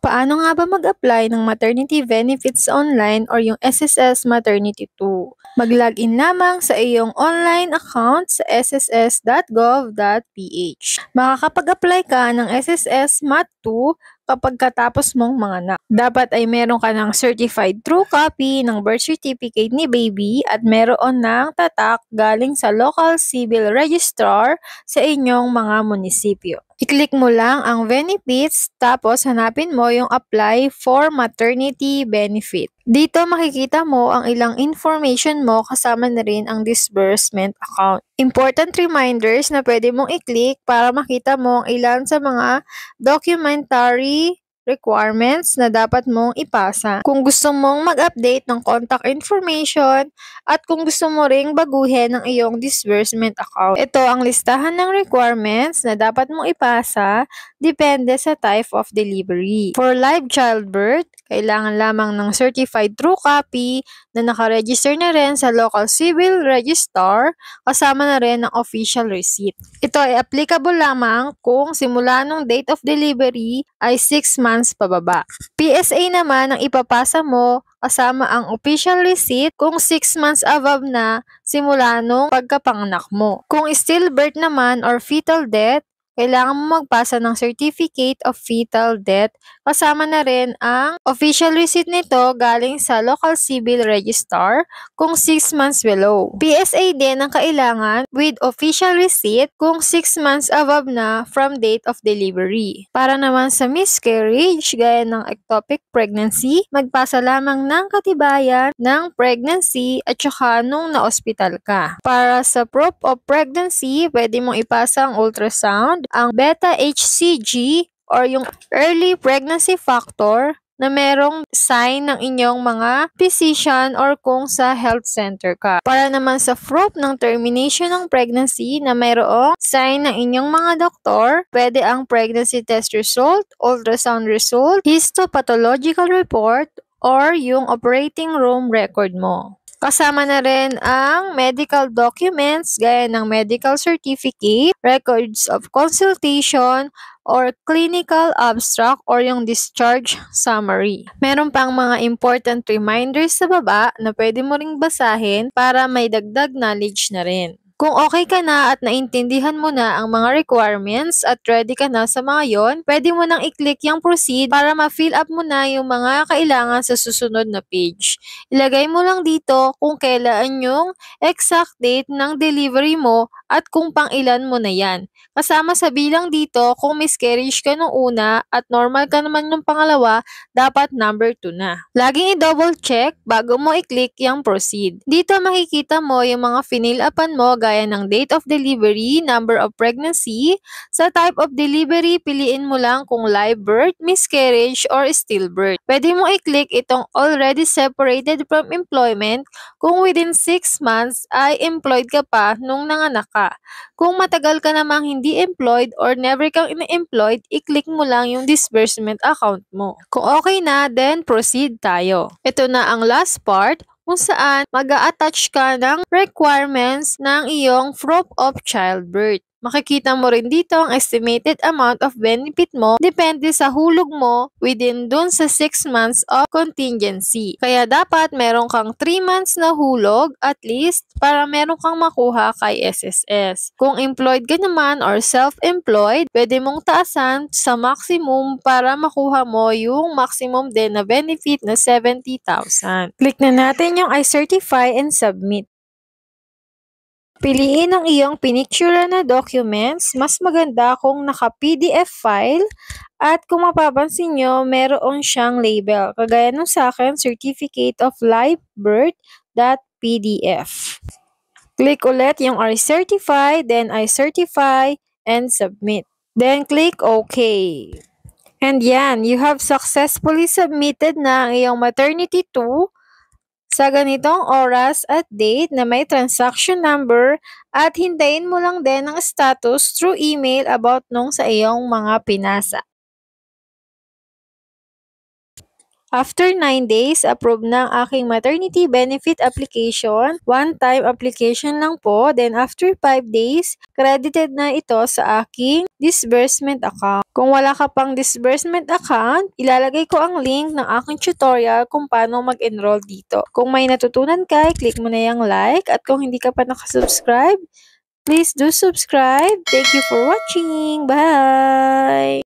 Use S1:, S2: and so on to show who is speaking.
S1: Paano nga ba mag-apply ng maternity benefits online or yung SSS Maternity 2? Mag-login lamang sa iyong online account sa sss.gov.ph. Makakapag-apply ka ng SSS Mat 2 kapag katapos mong manganak. Dapat ay meron ka ng certified true copy ng birth certificate ni baby at meron ng tatak galing sa local civil registrar sa inyong mga munisipyo. I-click mo lang ang benefits tapos hanapin mo yung apply for maternity benefit. Dito makikita mo ang ilang information mo kasama na rin ang disbursement account. Important reminders na pwede mong i-click para makita mo ang ilan sa mga documentary requirements na dapat mong ipasa. Kung gusto mong mag-update ng contact information at kung gusto mo ring baguhin ang iyong disbursement account. Ito ang listahan ng requirements na dapat mong ipasa depende sa type of delivery. For live childbirth, kailangan lamang ng certified true copy na nakaregister na rin sa local civil registrar kasama na rin ng official receipt. Ito ay applicable lamang kung simula nung date of delivery ay 6 months pababa. PSA naman ang ipapasa mo kasama ang official receipt kung 6 months above na simula nung pagkapanganak mo. Kung stillbirth naman or fetal death, kailangan mo magpasa ng Certificate of Fetal Death kasama na rin ang official receipt nito galing sa local civil registrar kung 6 months below. PSA din ang kailangan with official receipt kung 6 months above na from date of delivery. Para naman sa miscarriage, gaya ng ectopic pregnancy, magpasa lamang ng katibayan ng pregnancy at saka nung na-hospital ka. Para sa proof of pregnancy, pwede mong ipasa ang ultrasound, ang beta-HCG or yung early pregnancy factor na merong sign ng inyong mga physician or kung sa health center ka. Para naman sa proof ng termination ng pregnancy na merong sign ng inyong mga doktor, pwede ang pregnancy test result, ultrasound result, histopathological report, or yung operating room record mo. Kasama na rin ang medical documents gaya ng medical certificate, records of consultation, or clinical abstract or yung discharge summary. Meron pang mga important reminders sa baba na pwede mo ring basahin para may dagdag knowledge na rin. Kung okay ka na at naintindihan mo na ang mga requirements at ready ka na sa mga yon, pwede mo nang i-click yung proceed para ma-fill up mo na yung mga kailangan sa susunod na page. Ilagay mo lang dito kung kailan yung exact date ng delivery mo at kung pang ilan mo na yan. Kasama sa bilang dito kung miscarriage ka nung una at normal ka naman nung pangalawa, dapat number 2 na. Laging i-double check bago mo i-click yung proceed. Dito makikita mo yung mga finil-upan mo gaya ng date of delivery, number of pregnancy. Sa type of delivery, piliin mo lang kung live birth, miscarriage, or stillbirth. Pwede mo i-click itong already separated from employment kung within 6 months ay employed ka pa nung nanganak ka. Kung matagal ka namang hindi employed or never kang in-employed, i-click mo lang yung disbursement account mo. Kung okay na, then proceed tayo. Ito na ang last part kung saan mag-a-attach ka ng requirements ng iyong proof of childbirth. Makikita mo rin dito ang estimated amount of benefit mo depende sa hulog mo within dun sa 6 months of contingency. Kaya dapat meron kang 3 months na hulog at least para meron kang makuha kay SSS. Kung employed ka naman or self-employed, pwede mong taasan sa maximum para makuha mo yung maximum din na benefit na 70,000. Click na natin yung I certify and submit. Piliin ang iyong pinicture na documents. Mas maganda kung naka-PDF file at kung mapapansin nyo, meron siyang label. Kagaya nung sa akin, Certificate of Live Birth.pdf. Click ulit yung I certify, then I certify and submit. Then click OK. And yan, you have successfully submitted na ang iyong maternity 2 sa ganitong oras at date na may transaction number at hintayin mo lang din ang status through email about nung sa iyong mga pinasa. After 9 days, approve na ang aking maternity benefit application. One-time application lang po. Then after 5 days, credited na ito sa aking disbursement account. Kung wala ka pang disbursement account, ilalagay ko ang link ng aking tutorial kung paano mag-enroll dito. Kung may natutunan ka, click mo na yung like. At kung hindi ka pa nakasubscribe, please do subscribe. Thank you for watching. Bye!